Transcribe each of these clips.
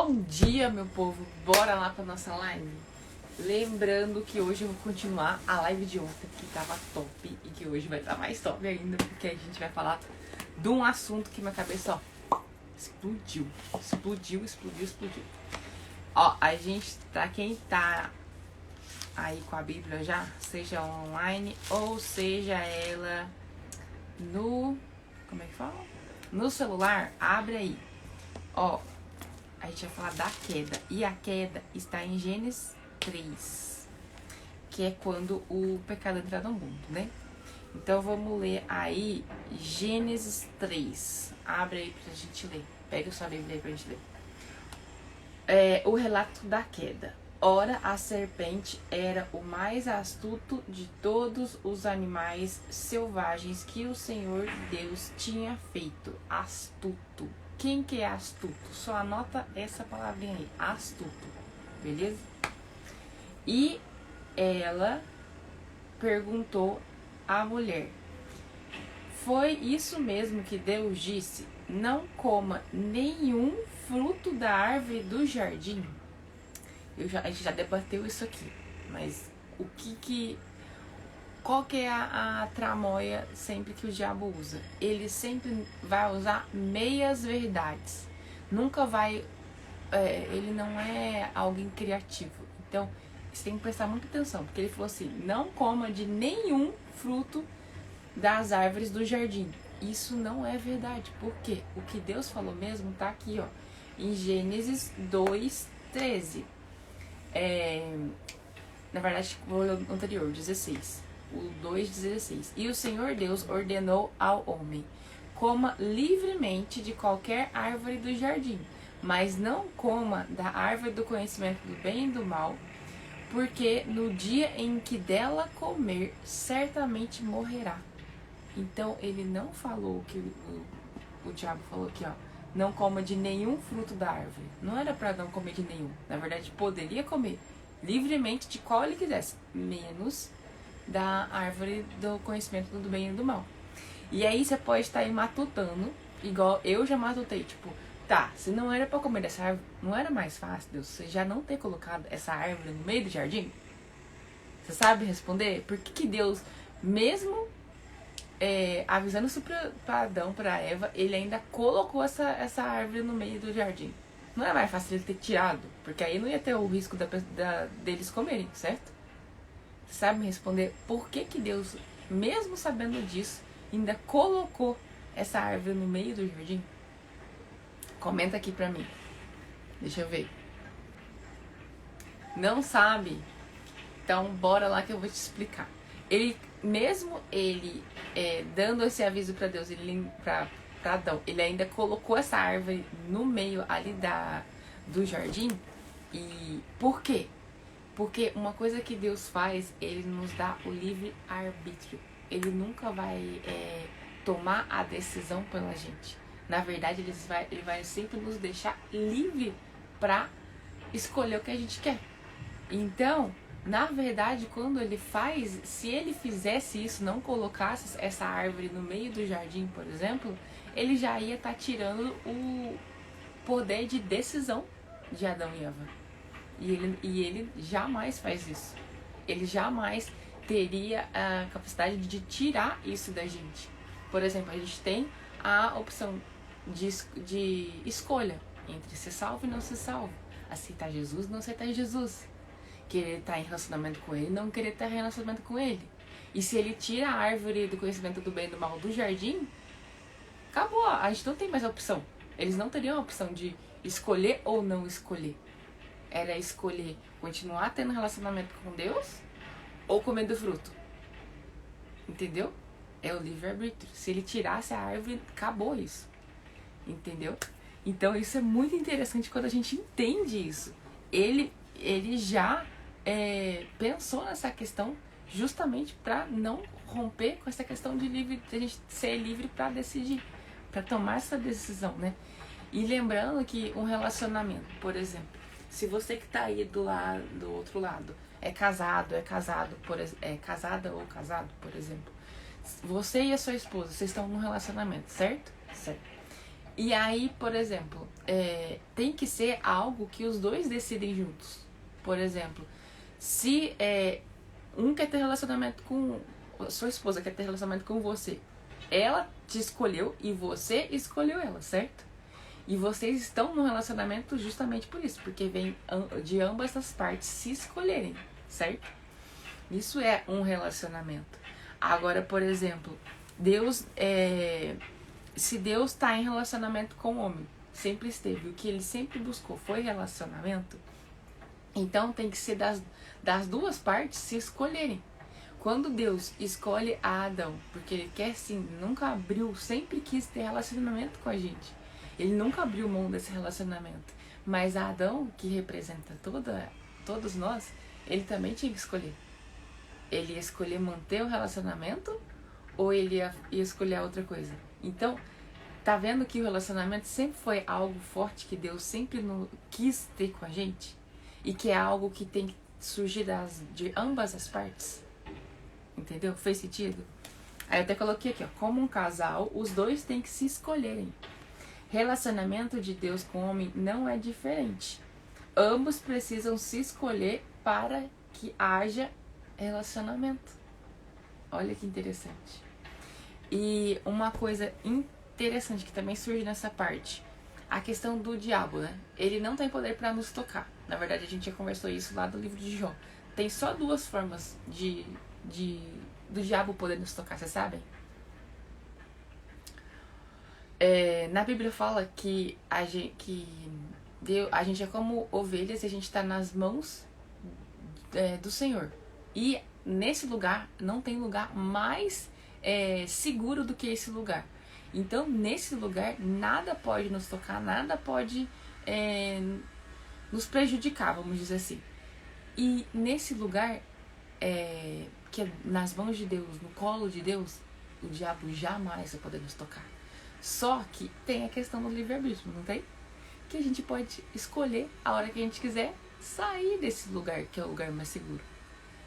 Bom dia, meu povo! Bora lá pra nossa live? Lembrando que hoje eu vou continuar a live de ontem, que tava top, e que hoje vai estar mais top ainda, porque a gente vai falar de um assunto que minha cabeça, ó, explodiu. Ó, a gente, pra quem tá aí com a Bíblia já, seja online ou seja ela no... como é que fala? No celular, abre aí. Ó, a gente vai falar da queda. E a queda está em Gênesis 3, que é quando o pecado entra no mundo, né? Então vamos ler aí Gênesis 3. Abre aí pra gente ler. Pega sua Bíblia aí pra gente ler. O relato da queda. Ora, a serpente era o mais astuto de todos os animais selvagens que o Senhor Deus tinha feito. Astuto. Quem que é astuto? Só anota essa palavrinha aí, astuto, beleza? E ela perguntou à mulher: foi isso mesmo que Deus disse? Não coma nenhum fruto da árvore do jardim? A gente já debateu isso aqui, mas qual que é a tramóia sempre que o diabo usa? Ele sempre vai usar meias verdades. Nunca vai... ele não é alguém criativo. Então, você tem que prestar muita atenção. Porque ele falou assim, não coma de nenhum fruto das árvores do jardim. Isso não é verdade. Por quê? O que Deus falou mesmo tá aqui, ó. Em Gênesis 2:13. Na verdade, vou ler o anterior, 16. O 2:16. E o Senhor Deus ordenou ao homem: coma livremente de qualquer árvore do jardim, mas não coma da árvore do conhecimento do bem e do mal, porque no dia em que dela comer, certamente morrerá. Então ele não falou que o diabo falou aqui, ó, não coma de nenhum fruto da árvore. Não era para não comer de nenhum. Na verdade, poderia comer livremente de qual ele quisesse, menos da árvore do conhecimento do bem e do mal. E aí você pode estar aí matutando, igual eu já matutei, tipo, tá, se não era pra comer dessa árvore, não era mais fácil, Deus, você já não ter colocado essa árvore no meio do jardim? Você sabe responder? Por que Deus, mesmo avisando isso pra Adão, pra Eva, ele ainda colocou essa árvore no meio do jardim? Não era mais fácil ele ter tirado, porque aí não ia ter o risco deles comerem, certo? Você sabe me responder por que Deus, mesmo sabendo disso, ainda colocou essa árvore no meio do jardim? Comenta aqui pra mim. Deixa eu ver. Não sabe? Então bora lá que eu vou te explicar. Mesmo ele dando esse aviso pra Deus, pra Adão, ele ainda colocou essa árvore no meio ali do jardim. E por quê? Porque uma coisa que Deus faz, ele nos dá o livre-arbítrio. Ele nunca vai tomar a decisão pela gente. Na verdade, ele vai sempre nos deixar livre para escolher o que a gente quer. Então, na verdade, quando ele faz, se ele fizesse isso, não colocasse essa árvore no meio do jardim, por exemplo, ele já ia estar tirando o poder de decisão de Adão e Eva. E ele jamais faz isso. Ele jamais teria a capacidade de tirar isso da gente. Por exemplo, a gente tem a opção de escolha entre ser salvo e não ser salvo. Aceitar Jesus e não aceitar Jesus. Querer estar em relacionamento com ele e não querer estar em relacionamento com ele. E se ele tira a árvore do conhecimento do bem e do mal do jardim, acabou. A gente não tem mais a opção. Eles não teriam a opção de escolher ou não escolher. Era escolher continuar tendo relacionamento com Deus ou comer do fruto. Entendeu? É o livre-arbítrio. Se ele tirasse a árvore, acabou isso. Entendeu? Então isso é muito interessante quando a gente entende isso. Ele já pensou nessa questão justamente para não romper com essa questão de a gente ser livre para decidir, para tomar essa decisão, né? E lembrando que um relacionamento, por exemplo, se você que tá aí do outro lado é casada ou casado, por exemplo, você e a sua esposa, vocês estão num relacionamento, certo? Certo. E aí, por exemplo, tem que ser algo que os dois decidem juntos. Por exemplo, se um quer ter relacionamento com... Sua esposa quer ter relacionamento com você. Ela te escolheu e você escolheu ela, certo? E vocês estão no relacionamento justamente por isso. Porque vem de ambas as partes se escolherem, certo? Isso é um relacionamento. Agora, por exemplo, Deus se Deus está em relacionamento com o homem, sempre esteve, o que ele sempre buscou foi relacionamento, então tem que ser das duas partes se escolherem. Quando Deus escolhe a Adão, porque ele quer sim, nunca abriu, sempre quis ter relacionamento com a gente. Ele nunca abriu mão desse relacionamento. Mas a Adão, que representa todos nós, ele também tinha que escolher. Ele ia escolher manter o relacionamento ou ele ia escolher outra coisa. Então, tá vendo que o relacionamento sempre foi algo forte que Deus sempre quis ter com a gente? E que é algo que tem que surgir de ambas as partes. Entendeu? Fez sentido? Aí eu até coloquei aqui, ó, como um casal, os dois têm que se escolherem. Relacionamento de Deus com o homem não é diferente. Ambos precisam se escolher para que haja relacionamento. Olha que interessante. E uma coisa interessante que também surge nessa parte, a questão do diabo, né? Ele não tem poder para nos tocar. Na verdade, a gente já conversou isso lá do livro de Jó. Tem só duas formas do diabo poder nos tocar, vocês sabem? Na Bíblia fala que a gente é como ovelhas e a gente está nas mãos do Senhor. E nesse lugar, não tem lugar mais seguro do que esse lugar. Então, nesse lugar, nada pode nos tocar, nada pode nos prejudicar, vamos dizer assim. E nesse lugar, que é nas mãos de Deus, no colo de Deus, o diabo jamais vai poder nos tocar. Só que tem a questão do livre-arbítrio, não tem? Que a gente pode escolher a hora que a gente quiser sair desse lugar, que é o lugar mais seguro.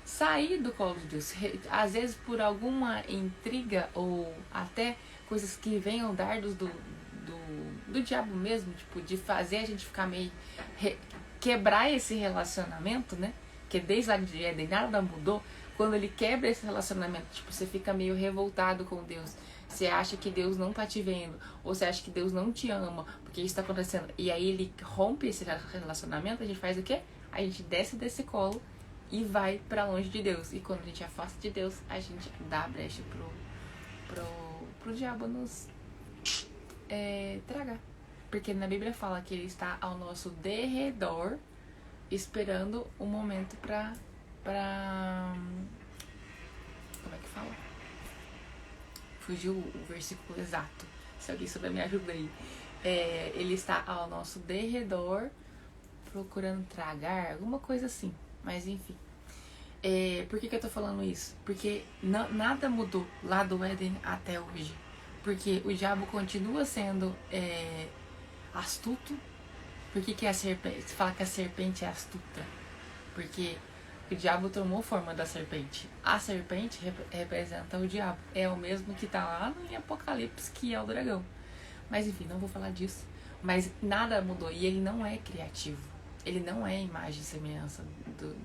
Sair do colo de Deus. Às vezes por alguma intriga ou até coisas que venham dardos do diabo mesmo, tipo, de fazer a gente ficar meio... quebrar esse relacionamento, né? Que desde lá de Éden nada mudou. Quando ele quebra esse relacionamento, tipo, você fica meio revoltado com Deus. Você acha que Deus não tá te vendo. Ou você acha que Deus não te ama. Porque isso tá acontecendo. E aí ele rompe esse relacionamento, a gente faz o quê? A gente desce desse colo e vai pra longe de Deus. E quando a gente afasta de Deus, a gente dá a brecha pro diabo nos tragar. Porque na Bíblia fala que ele está ao nosso derredor, esperando o momento pra como é que fala? Fugiu o versículo exato. Se alguém souber, me ajuda aí. Ele está ao nosso derredor, procurando tragar, alguma coisa assim. Mas enfim. Por que eu tô falando isso? Porque nada mudou lá do Éden até hoje. Porque o diabo continua sendo astuto. Por que a serpente? Você fala que a serpente é astuta? Porque o diabo tomou forma da serpente. A serpente representa o diabo. É o mesmo que tá lá em Apocalipse, que é o dragão. Mas enfim, não vou falar disso. Mas nada mudou. E ele não é criativo. Ele não é imagem e semelhança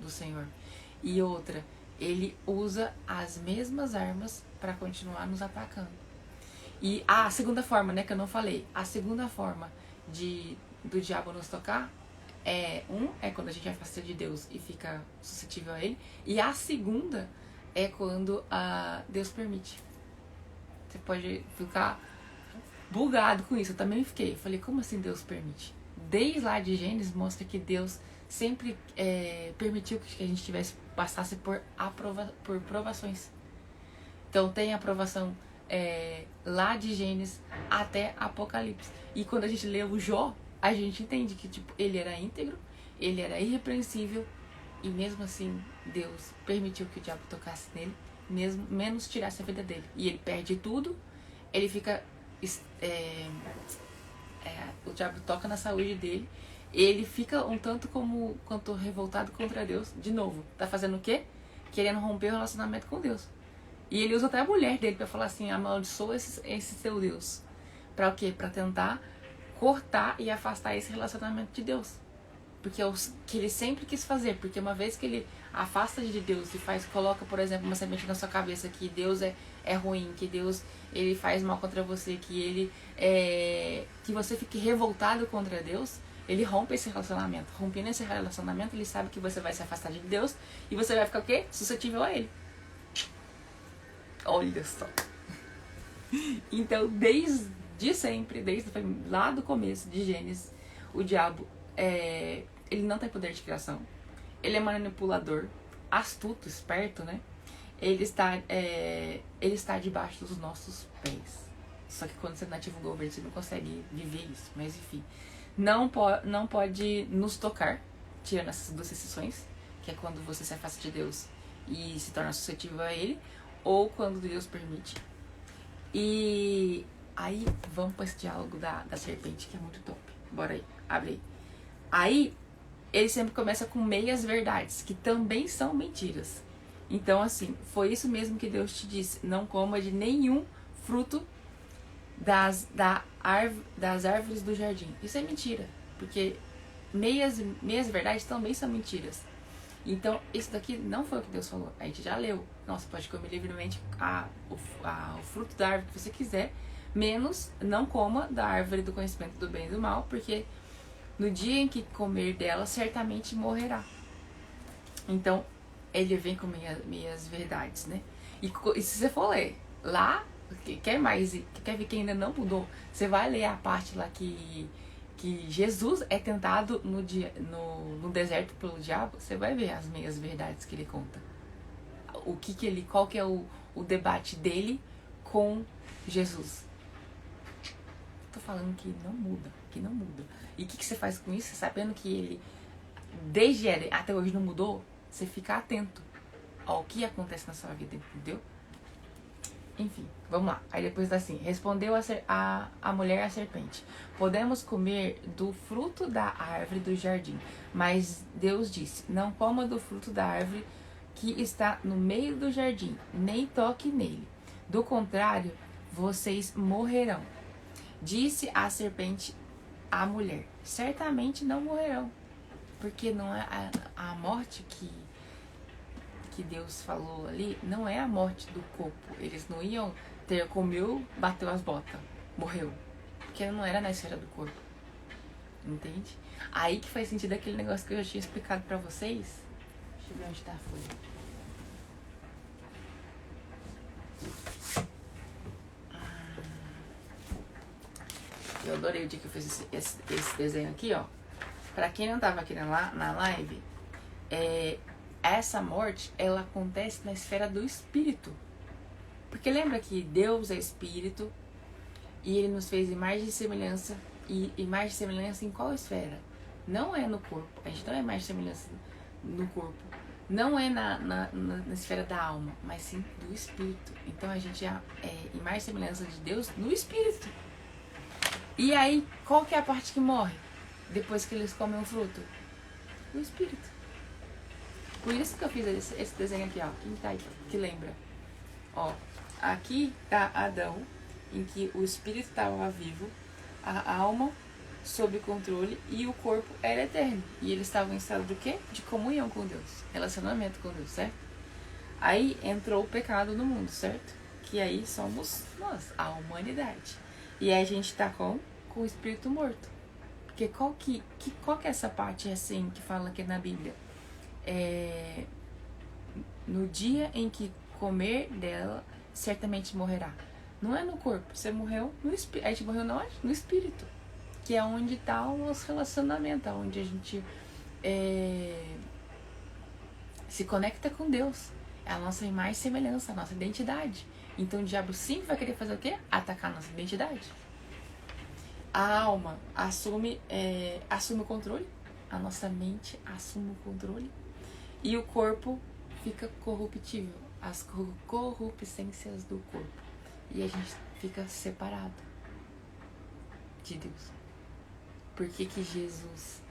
do Senhor. E outra, ele usa as mesmas armas para continuar nos atacando. E a segunda forma, né, que eu não falei. A segunda forma do diabo nos tocar é quando a gente afasta de Deus e fica suscetível a ele. E a segunda é quando Deus permite. Você pode ficar bugado com isso. Eu também fiquei. Eu falei, como assim Deus permite? Desde lá de Gênesis mostra que Deus sempre permitiu que a gente passasse por provações. Então tem a provação lá de Gênesis até Apocalipse. E quando a gente lê o Jó, a gente entende que tipo, ele era íntegro, ele era irrepreensível, e mesmo assim Deus permitiu que o diabo tocasse nele, mesmo menos tirasse a vida dele. E ele perde tudo, ele fica... o diabo toca na saúde dele, ele fica um tanto quanto revoltado contra Deus. De novo, tá fazendo o quê? Querendo romper o relacionamento com Deus. E ele usa até a mulher dele pra falar assim, amaldiçoa esse seu Deus. Pra o quê? Pra tentar cortar e afastar esse relacionamento de Deus. Porque é o que ele sempre quis fazer. Porque uma vez que ele afasta de Deus e coloca, por exemplo, uma semente na sua cabeça que Deus é ruim, que Deus ele faz mal contra você, que você fique revoltado contra Deus, ele rompe esse relacionamento. Rompendo esse relacionamento, ele sabe que você vai se afastar de Deus e você vai ficar o quê? Suscetível a ele. Olha só. Então, desde sempre, lá do começo de Gênesis, o diabo, ele não tem poder de criação. Ele é manipulador, astuto, esperto, né? Ele está debaixo dos nossos pés. Só que quando você não ativa o governo, você não consegue viver isso. Mas enfim, não pode nos tocar, tirando essas duas exceções, que é quando você se afasta de Deus e se torna suscetível a ele, ou quando Deus permite. E aí, vamos para esse diálogo da serpente, que é muito top. Bora aí, abre aí. Aí, ele sempre começa com meias verdades, que também são mentiras. Então, assim, foi isso mesmo que Deus te disse. Não coma de nenhum fruto das árvores do jardim. Isso é mentira, porque meias verdades também são mentiras. Então, isso daqui não foi o que Deus falou. A gente já leu. Nossa, pode comer livremente o fruto da árvore que você quiser, menos não coma da árvore do conhecimento do bem e do mal, porque no dia em que comer dela, certamente morrerá. Então, ele vem com meias verdades, né? E se você for ler lá, quer ver que ainda não mudou, você vai ler a parte lá que Jesus é tentado no deserto pelo diabo, você vai ver as meias verdades que ele conta. Qual que é o debate dele com Jesus. Tô falando que não muda. E o que você faz com isso? Sabendo que ele, desde até hoje não mudou, você fica atento ao que acontece na sua vida, entendeu? Enfim, vamos lá. Aí depois tá assim: respondeu a mulher à serpente: podemos comer do fruto da árvore do jardim. Mas Deus disse: não coma do fruto da árvore que está no meio do jardim, nem toque nele. Do contrário, vocês morrerão. Disse a serpente à mulher: certamente não morrerão. Porque não é a morte que Deus falou ali, não é a morte do corpo. Eles não iam comeu, bateu as botas, morreu. Porque não era na esfera do corpo. Entende? Aí que faz sentido aquele negócio que eu já tinha explicado pra vocês. Deixa eu ver onde tá a folha. Eu adorei o dia que eu fiz esse desenho aqui, ó. Pra quem não tava aqui na live, essa morte, ela acontece na esfera do espírito. Porque lembra que Deus é espírito e ele nos fez imagem e semelhança. E imagem e semelhança em qual esfera? Não é no corpo. A gente não é imagem e semelhança no corpo. Não é na esfera da alma, mas sim do espírito. Então a gente é imagem e semelhança de Deus no espírito. E aí, qual que é a parte que morre depois que eles comem o fruto? O espírito. Por isso que eu fiz esse desenho aqui, ó. Quem tá aí que lembra? Ó, aqui tá Adão, em que o espírito estava vivo, a alma sob controle e o corpo era eterno. E eles estavam em estado de quê? De comunhão com Deus, relacionamento com Deus, certo? Aí entrou o pecado no mundo, certo? Que aí somos nós, a humanidade. E aí a gente tá com o espírito morto. Porque qual que é essa parte assim que fala aqui na Bíblia? No dia em que comer dela, certamente morrerá. Não é no corpo, você morreu no espírito. A gente morreu no espírito, que é onde está o nosso relacionamento, onde a gente se conecta com Deus. É a nossa imagem e semelhança, a nossa identidade. Então o diabo sempre vai querer fazer o quê? Atacar a nossa identidade. A alma assume o controle, a nossa mente assume o controle. E o corpo fica corruptível, as corruptências do corpo. E a gente fica separado de Deus. Por que Jesus,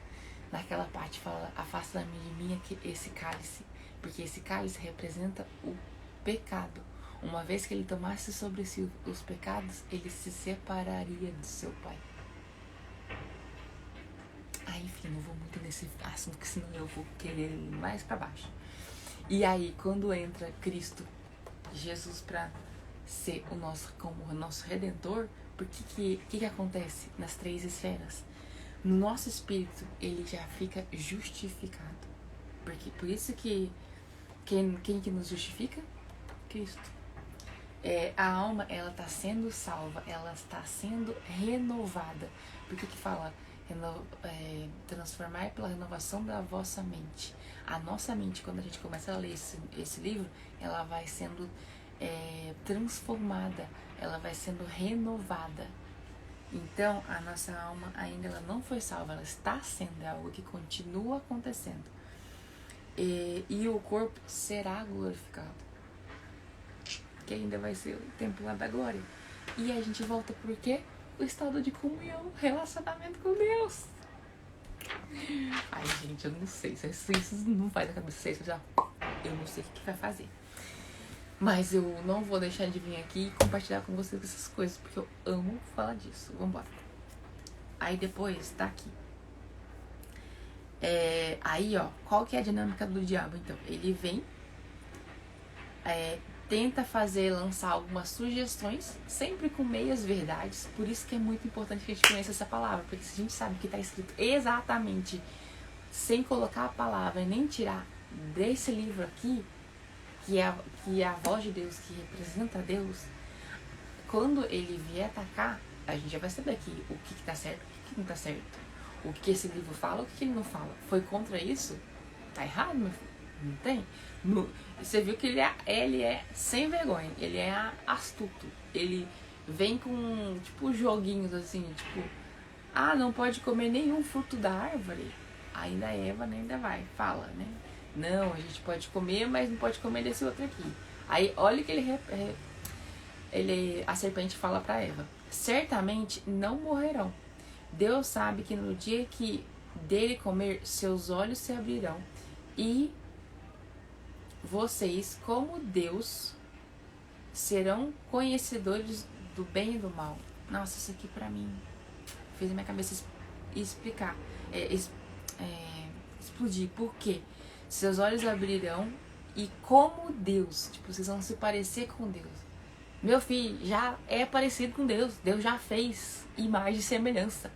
naquela parte, fala: afasta de mim esse cálice? Porque esse cálice representa o pecado. Uma vez que ele tomasse sobre si os pecados, ele se separaria de seu Pai. enfim, não vou muito nesse assunto, que senão eu vou querer ir mais pra baixo. E aí, quando entra Cristo, Jesus, pra ser como o nosso Redentor, por que acontece nas 3 esferas? No nosso espírito, ele já fica justificado. Por isso que quem que nos justifica? Cristo. A alma, ela está sendo salva, ela está sendo renovada. Por que fala transformar pela renovação da vossa mente? A nossa mente, quando a gente começa a ler esse livro, ela vai sendo transformada, ela vai sendo renovada. Então, a nossa alma ainda ela não foi salva, ela está sendo, é algo que continua acontecendo. E o corpo será glorificado, que ainda vai ser o templo lá da glória. E a gente volta por quê? O estado de comunhão, relacionamento com Deus. Ai, gente, eu não sei. Se isso não faz a cabeça, eu não sei o que vai fazer. Mas eu não vou deixar de vir aqui e compartilhar com vocês essas coisas, porque eu amo falar disso. Vambora. Aí depois, tá aqui. Aí, ó, qual que é a dinâmica do diabo, então? Ele vem, tenta lançar algumas sugestões, sempre com meias verdades. Por isso que é muito importante que a gente conheça essa palavra, porque se a gente sabe que está escrito exatamente, sem colocar a palavra e nem tirar desse livro aqui, que é a voz de Deus, que representa Deus, quando ele vier atacar, a gente já vai saber aqui o que tá certo, o que não tá certo, o que esse livro fala, o que ele não fala. Foi contra isso? Tá errado, meu filho? Não tem? Você viu que ele é sem vergonha, ele é astuto. Ele vem com, tipo, joguinhos assim, tipo, não pode comer nenhum fruto da árvore. Ainda Eva ainda fala, né? Não, a gente pode comer, mas não pode comer desse outro aqui. Aí, olha que a serpente fala pra Eva: certamente não morrerão. Deus sabe que no dia que dele comer, seus olhos se abrirão e vocês, como Deus, serão conhecedores do bem e do mal. Nossa, isso aqui pra mim fez a minha cabeça explodir. Por quê? Seus olhos abrirão e como Deus, tipo, vocês vão se parecer com Deus. Meu filho, já é parecido com Deus. Deus já fez imagem e semelhança.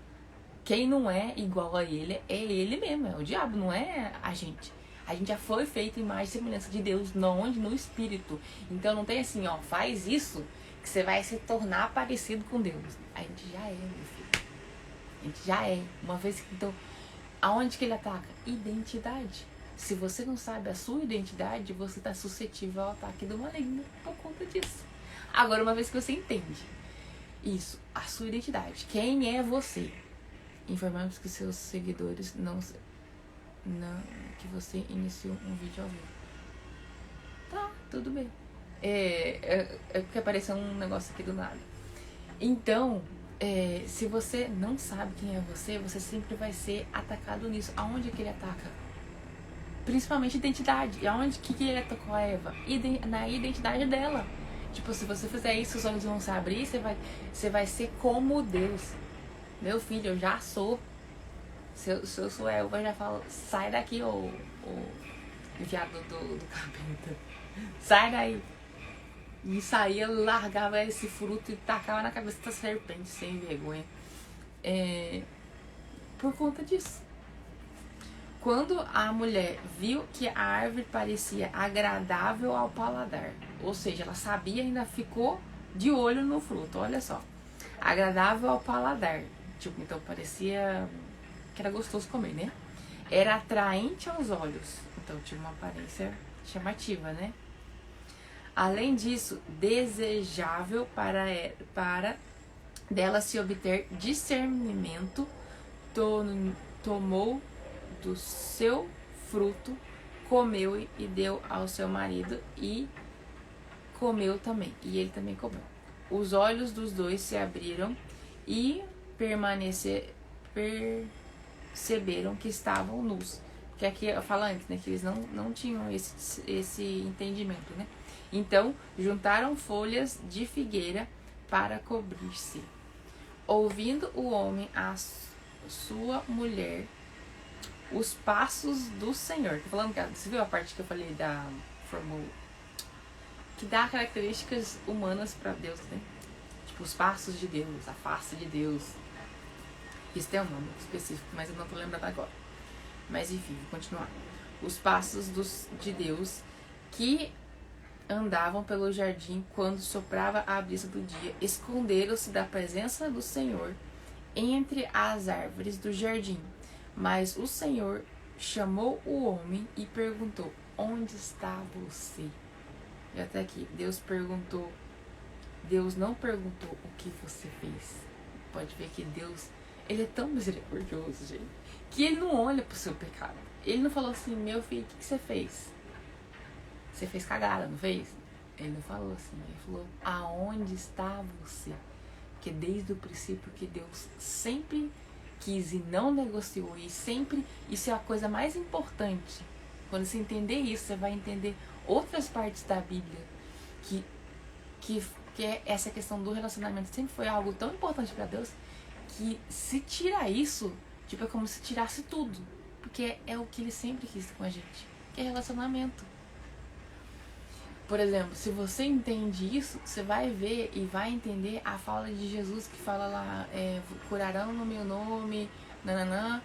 Quem não é igual a ele é ele mesmo, é o diabo, não é a gente. A gente já foi feito imagem e semelhança de Deus, onde? No Espírito. Então não tem assim, faz isso que você vai se tornar parecido com Deus. A gente já é, meu filho. A gente já é. Uma vez que, então, aonde que ele ataca? Identidade. Se você não sabe a sua identidade, você está suscetível ao ataque do maligno por conta disso. Agora, uma vez que você entende isso, a sua identidade, quem é você? Informamos que seus seguidores que você iniciou um vídeo ao vivo. Tá, tudo bem. É porque apareceu um negócio aqui do nada. Então, se você não sabe quem é você, você sempre vai ser atacado nisso. Aonde que ele ataca? Principalmente identidade. E aonde que ele atacou a Eva? Na identidade dela. Tipo, se você fizer isso, os olhos vão se abrir, você vai ser como Deus. Meu filho, eu já sou. Se eu sou Eva, eu já falo: sai daqui, ô enviado do capeta. Sai daí. E saía, largava esse fruto e tacava na cabeça da serpente, sem vergonha. Por conta disso. Quando a mulher viu que a árvore parecia agradável ao paladar, ou seja, ela sabia e ainda ficou de olho no fruto, olha só. Agradável ao paladar. Tipo, então parecia que era gostoso comer, né? Era atraente aos olhos. Então tinha uma aparência chamativa, né? Além disso, desejável para dela se obter discernimento, tomou do seu fruto, comeu e deu ao seu marido e comeu também. E ele também comeu. Os olhos dos dois se abriram e perceberam que estavam nus. Porque aqui fala antes, né, que eles não tinham esse entendimento, né? Então, juntaram folhas de figueira para cobrir-se. Ouvindo o homem a sua mulher os passos do Senhor. Tô falando que você viu a parte que eu falei da fórmula que dá características humanas para Deus, né? Tipo, os passos de Deus, a face de Deus. Isso tem um nome específico, mas eu não tô lembrando agora. Mas enfim, vou continuar. Os passos de Deus que andavam pelo jardim quando soprava a brisa do dia, esconderam-se da presença do Senhor entre as árvores do jardim. Mas o Senhor chamou o homem e perguntou: onde está você? E até aqui, Deus não perguntou o que você fez. Pode ver que Deus, ele é tão misericordioso, gente, que ele não olha pro seu pecado. Ele não falou assim: meu filho, o que você fez? Você fez cagada, não fez? Ele não falou assim, ele falou: aonde está você? Porque desde o princípio que Deus sempre quis e não negociou, e sempre, isso é a coisa mais importante. Quando você entender isso, você vai entender outras partes da Bíblia, que é essa questão do relacionamento sempre foi algo tão importante para Deus, que se tira isso, tipo, é como se tirasse tudo, porque é o que ele sempre quis com a gente, que é relacionamento. Por exemplo, se você entende isso, você vai ver e vai entender a fala de Jesus que fala lá, curarão no meu nome, nananã,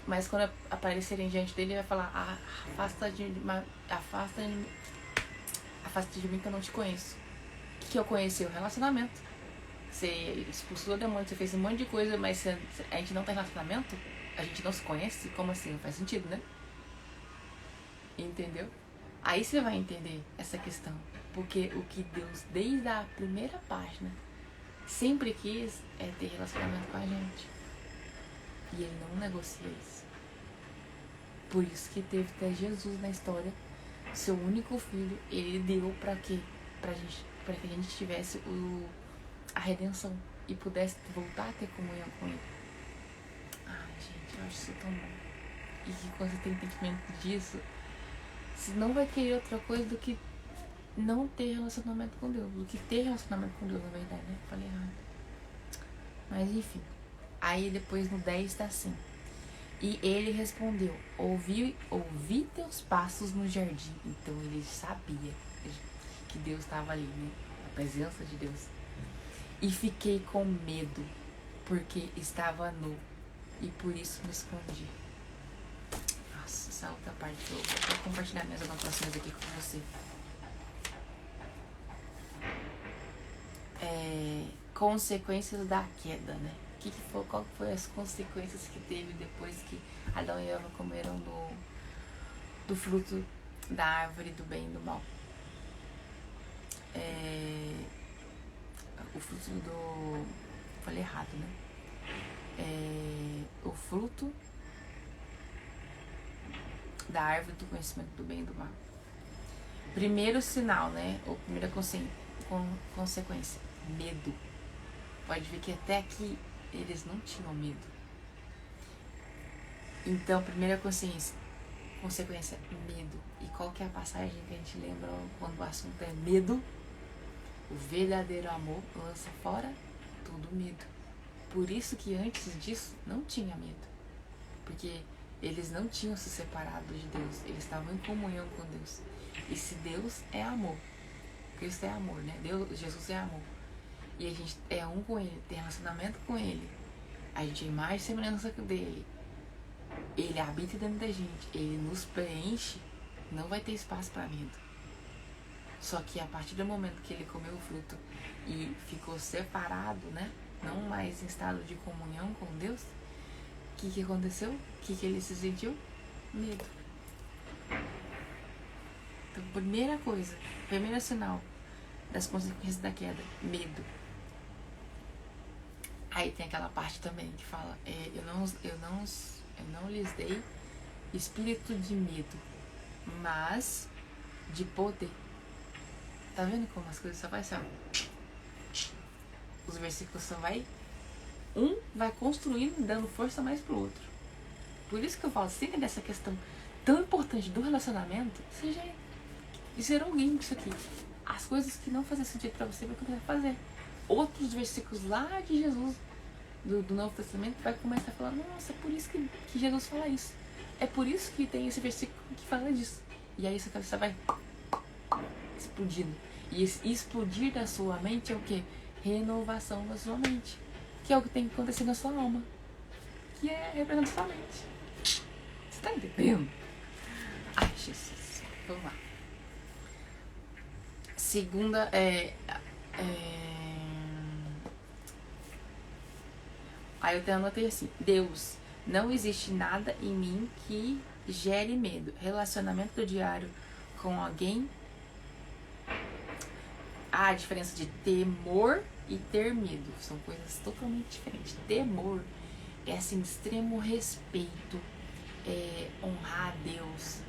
mas quando aparecerem diante dele, ele vai falar: afasta de mim que eu não te conheço. O que eu conheci? O relacionamento. Você expulsou o demônio, você fez um monte de coisa, mas a gente não tem relacionamento? A gente não se conhece? Como assim? Não faz sentido, né? Entendeu? Aí você vai entender essa questão. Porque o que Deus, desde a primeira página, sempre quis é ter relacionamento com a gente. E ele não negocia isso. Por isso que teve até Jesus na história. Seu único filho, ele deu pra quê? Pra que a gente tivesse a redenção e pudesse voltar a ter comunhão com ele. Ai, gente, eu acho isso tão bom. E que quando você tem entendimento disso, você não vai querer outra coisa do que não ter relacionamento com Deus. Do que ter relacionamento com Deus, na verdade, né? Falei errado. Mas enfim. Aí depois no 10 tá assim: e ele respondeu: ouvi teus passos no jardim. Então ele sabia que Deus estava ali, né? A presença de Deus. E fiquei com medo, porque estava nu, e por isso me escondi. Nossa, essa outra parte eu vou compartilhar minhas anotações aqui com você. Consequências da queda, né? Qual foi as consequências que teve depois que Adão e Eva comeram do fruto da árvore do bem e do mal? O fruto do... Falei errado, né? O fruto da árvore do conhecimento do bem e do mal. Primeiro sinal, né? Ou primeira consequência: medo. Pode ver que até aqui eles não tinham medo. Então, primeira consequência: medo. E qual que é a passagem que a gente lembra quando o assunto é medo? O verdadeiro amor lança fora todo medo. Por isso que antes disso não tinha medo. Porque eles não tinham se separado de Deus. Eles estavam em comunhão com Deus. E se Deus é amor, Cristo é amor, né? Jesus é amor. E a gente é um com Ele, tem relacionamento com Ele. A gente é mais semelhança dele. Ele habita dentro da gente. Ele nos preenche. Não vai ter espaço para medo. Só que a partir do momento que ele comeu o fruto e ficou separado, né? Não mais em estado de comunhão com Deus, o que aconteceu? O que ele se sentiu? Medo. Então, primeiro sinal das consequências da queda: medo. Aí tem aquela parte também que fala: eu não lhes dei espírito de medo, mas de poder. Tá vendo como as coisas só vai assim, ó. Os versículos só vai... Um vai construindo, dando força mais pro outro. Por isso que eu falo sempre dessa questão tão importante do relacionamento. Zerou um game isso aqui. As coisas que não fazem sentido pra você vai começar a fazer. Outros versículos lá de Jesus do Novo Testamento vai começar a falar, nossa, é por isso que Jesus fala isso. É por isso que tem esse versículo que fala disso. E aí essa cabeça vai explodindo. E esse explodir da sua mente é o quê? Renovação da sua mente. Que é o que tem que acontecer na sua alma. Que é representar sua mente. Você tá entendendo? Ai, Jesus. Vamos lá. Segunda Aí eu até anotei assim: Deus, não existe nada em mim que gere medo. Relacionamento diário com alguém. Há a diferença de temor e ter medo. São coisas totalmente diferentes. Temor é assim, extremo respeito, honrar a Deus,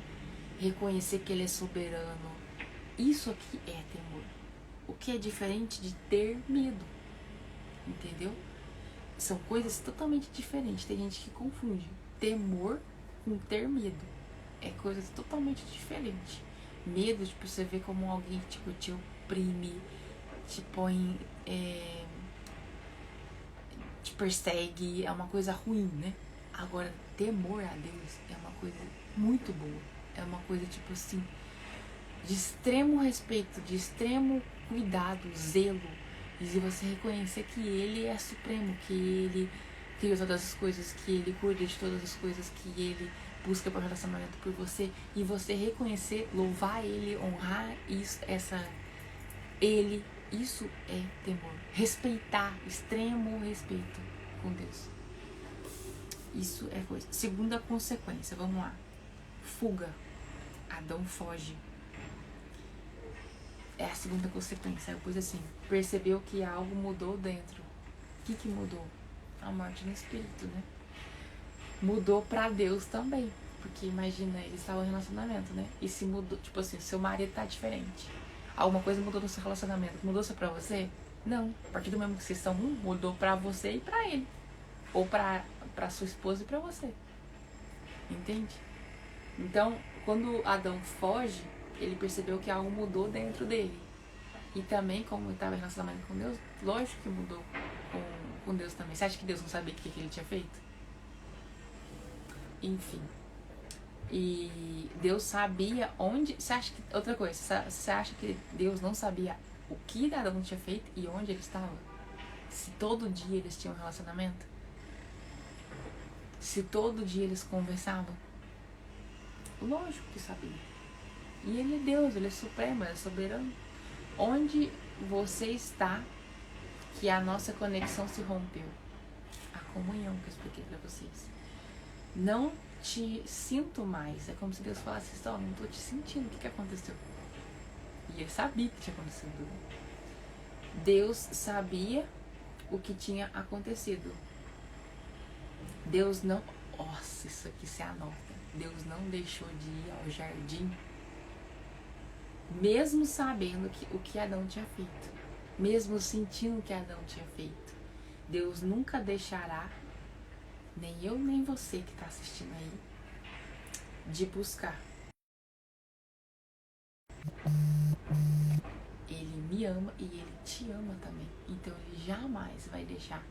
reconhecer que Ele é soberano. Isso aqui é temor. O que é diferente de ter medo. Entendeu? São coisas totalmente diferentes. Tem gente que confunde temor com ter medo. É coisas totalmente diferentes. Medo, tipo, você vê como alguém tipo, te oprime, te põe, te persegue, é uma coisa ruim, né? Agora, temor a Deus é uma coisa muito boa. É uma coisa, tipo assim, de extremo respeito, de extremo cuidado, zelo. E de você reconhecer que Ele é supremo, que Ele criou todas as coisas, que Ele cuida de todas as coisas, que Ele busca por relacionamento por você. E você reconhecer, louvar Ele, honrar isso, Ele, isso é temor. Respeitar, extremo respeito com Deus. Isso é coisa. Segunda consequência, vamos lá. Fuga. Adão foge. É a segunda consequência. Eu pus assim: percebeu que algo mudou dentro. O que mudou? A morte no espírito, né? Mudou pra Deus também. Porque imagina, eles estavam em relacionamento, né? E se mudou, tipo assim, seu marido tá diferente. Alguma coisa mudou no seu relacionamento. Mudou só pra você? Não. A partir do momento que vocês são um, mudou pra você e pra ele. Ou pra sua esposa e pra você. Entende? Então, quando Adão foge, ele percebeu que algo mudou dentro dele. E também, como ele estava em relacionamento com Deus, lógico que mudou com Deus também. Você acha que Deus não sabia o que ele tinha feito? Enfim. E Deus sabia onde... Você acha que... Outra coisa, você acha que Deus não sabia o que Adão tinha feito e onde ele estava? Se todo dia eles tinham um relacionamento? Se todo dia eles conversavam? Lógico que sabia. E Ele é Deus, Ele é supremo, Ele é soberano. Onde você está que a nossa conexão se rompeu? A comunhão que eu expliquei pra vocês. Não te sinto mais. É como se Deus falasse assim: não tô te sentindo, o que aconteceu? E Ele sabia que tinha acontecido. Deus sabia o que tinha acontecido. Deus não... Nossa, isso aqui se anota. Deus não deixou de ir ao jardim, mesmo sabendo o que Adão tinha feito, mesmo sentindo o que Adão tinha feito. Deus nunca deixará, nem eu nem você que está assistindo aí, de buscar. Ele me ama e Ele te ama também. Então Ele jamais vai deixar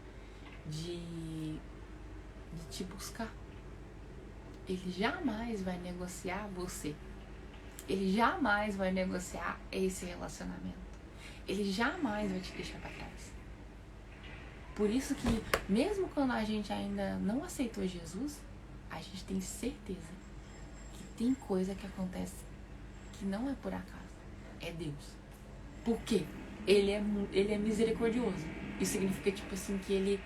de te buscar. Ele jamais vai negociar você. Ele jamais vai negociar esse relacionamento. Ele jamais vai te deixar pra trás. Por isso que, mesmo quando a gente ainda não aceitou Jesus, a gente tem certeza que tem coisa que acontece que não é por acaso. É Deus. Por quê? Ele é misericordioso. Isso significa, tipo assim, que Ele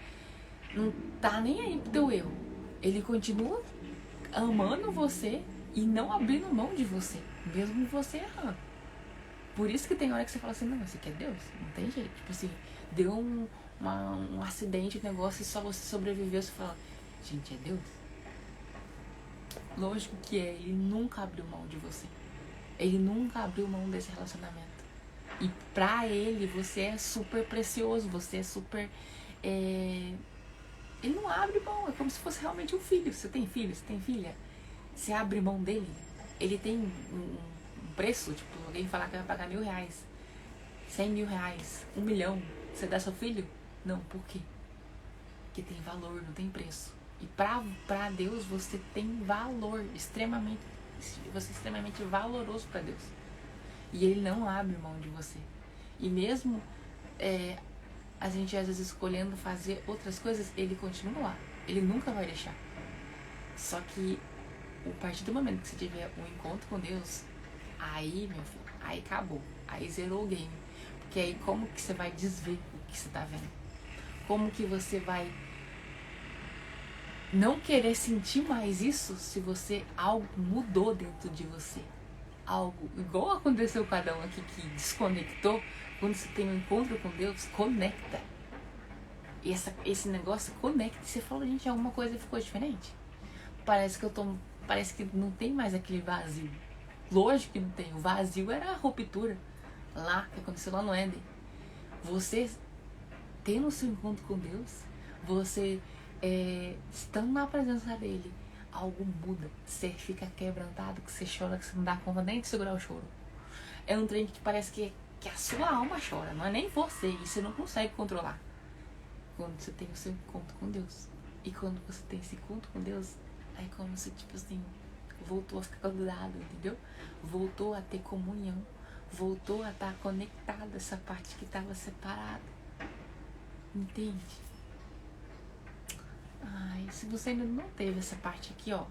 não tá nem aí pro teu erro. Ele continua amando você e não abrindo mão de você, mesmo você errando. Por isso que tem hora que você fala assim: não, esse aqui é Deus, não tem jeito. Tipo assim, deu um acidente, um negócio, e só você sobreviveu. Você fala: gente, é Deus? Lógico que é. Ele nunca abriu mão de você. Ele nunca abriu mão desse relacionamento. E pra Ele, você é super precioso, você é super... Ele não abre mão, é como se fosse realmente um filho. Você tem filho, você tem filha, você abre mão dele. Ele tem um preço, tipo, alguém falar que vai pagar R$1.000, R$100.000, 1 milhão, você dá seu filho? Não, por quê? que tem valor, não tem preço. E pra Deus você tem valor, extremamente, você é extremamente valoroso pra Deus. E Ele não abre mão de você. E mesmo a gente às vezes escolhendo fazer outras coisas, Ele continua lá. Ele nunca vai deixar. Só que a partir do momento que você tiver um encontro com Deus, aí, meu filho, aí acabou. Aí zerou o game. Porque aí como que você vai desver o que você tá vendo? Como que você vai não querer sentir mais isso se você algo mudou dentro de você? Algo igual aconteceu com cada um aqui que desconectou. Quando você tem um encontro com Deus, conecta. E esse negócio conecta. E você fala, gente, alguma coisa ficou diferente. Parece que não tem mais aquele vazio. Lógico que não tem. O vazio era a ruptura lá, que aconteceu lá no Éden. Você tendo o seu encontro com Deus, você estando na presença dele, algo muda. Você fica quebrantado, que você chora, que você não dá conta nem de segurar o choro. É um trem que parece que a sua alma chora, não é nem você. E você não consegue controlar. Quando você tem o seu encontro com Deus. E quando você tem esse encontro com Deus, aí como se, tipo assim, voltou a ficar grudado, entendeu? Voltou a ter comunhão. Voltou a estar conectado, essa parte que estava separada. Entende? Ai, se você ainda não teve essa parte aqui, ó,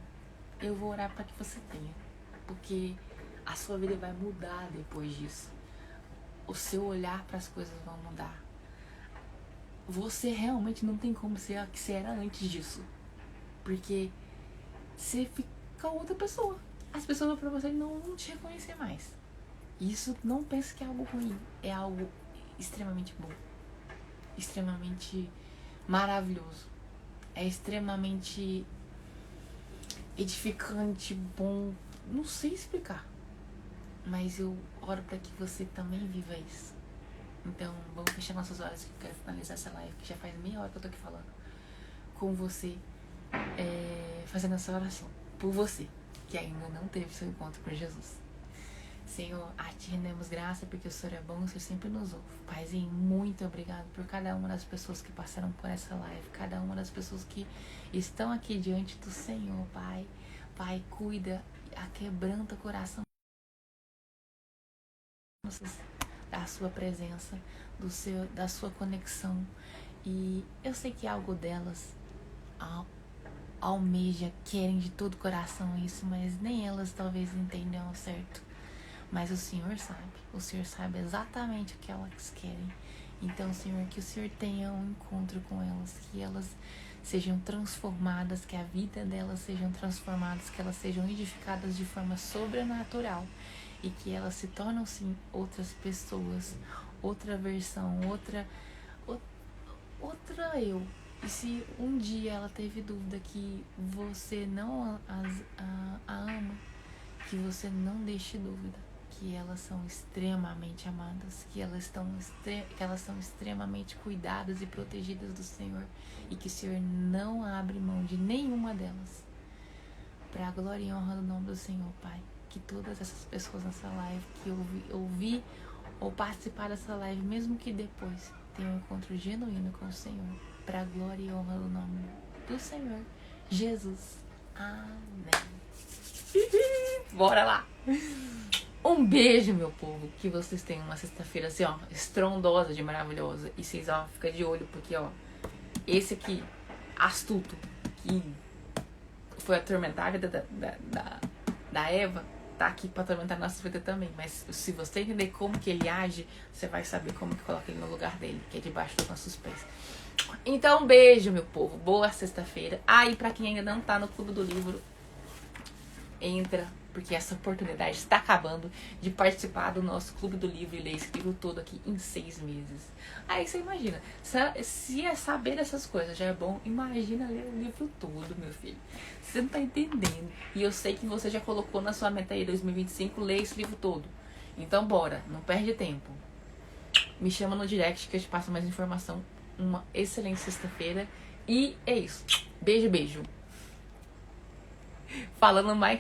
eu vou orar para que você tenha. Porque a sua vida vai mudar depois disso. O seu olhar para as coisas vai mudar. Você realmente não tem como ser a que você era antes disso. Porque você fica outra pessoa. As pessoas para você não vão te reconhecer mais. Isso não pense que é algo ruim. É algo extremamente bom. Extremamente maravilhoso. É extremamente edificante, bom. Não sei explicar. Mas eu oro para que você também viva isso. Então, vamos fechar nossas horas, que eu quero finalizar essa live, que já faz meia hora que eu tô aqui falando com você, fazendo essa oração por você, que ainda não teve seu encontro com Jesus. Senhor, a Ti rendemos graça, porque o Senhor é bom, o Senhor sempre nos ouve. Paizinho, muito obrigado por cada uma das pessoas que passaram por essa live, cada uma das pessoas que estão aqui diante do Senhor, Pai. Pai, cuida, aquebranta o coração da sua presença, da sua conexão. E eu sei que algo delas almeja, querem de todo o coração isso, mas nem elas talvez entendam ao certo. Mas o Senhor sabe exatamente o que elas querem. Então, Senhor, que o Senhor tenha um encontro com elas, que elas sejam transformadas, que a vida delas sejam transformadas, que elas sejam edificadas de forma sobrenatural. E que elas se tornam, sim, outras pessoas, outra versão, outra eu. E se um dia ela teve dúvida que você não a ama, que você não deixe dúvida, que elas são extremamente amadas, que elas são extremamente cuidadas e protegidas do Senhor, e que o Senhor não abre mão de nenhuma delas. Para a glória e honra do nome do Senhor, Pai. Que todas essas pessoas nessa live que ouvi ou participar dessa live, mesmo que depois tenham um encontro genuíno com o Senhor, para a glória e honra do nome do Senhor Jesus. Amém. Bora lá. Um beijo, meu povo. Que vocês tenham uma sexta-feira assim, ó, estrondosa de maravilhosa. E vocês, ó, fica de olho, porque, ó, esse aqui, astuto, que foi atormentar a vida da Eva, tá aqui pra atormentar a nossa vida também. Mas se você entender como que ele age, você vai saber como que coloca ele no lugar dele, que é debaixo dos nossos pés. Então, um beijo, meu povo. Boa sexta-feira. E pra quem ainda não tá no Clube do Livro, entra, porque essa oportunidade está acabando de participar do nosso Clube do Livro e ler esse livro todo aqui em 6 meses. Aí você imagina, se é saber dessas coisas já é bom, imagina ler o livro todo, meu filho. Você não tá entendendo. E eu sei que você já colocou na sua meta aí 2025, ler esse livro todo. Então bora, não perde tempo. Me chama no direct que eu te passo mais informação. Uma excelente sexta-feira. E é isso. Beijo, beijo. Falando mais que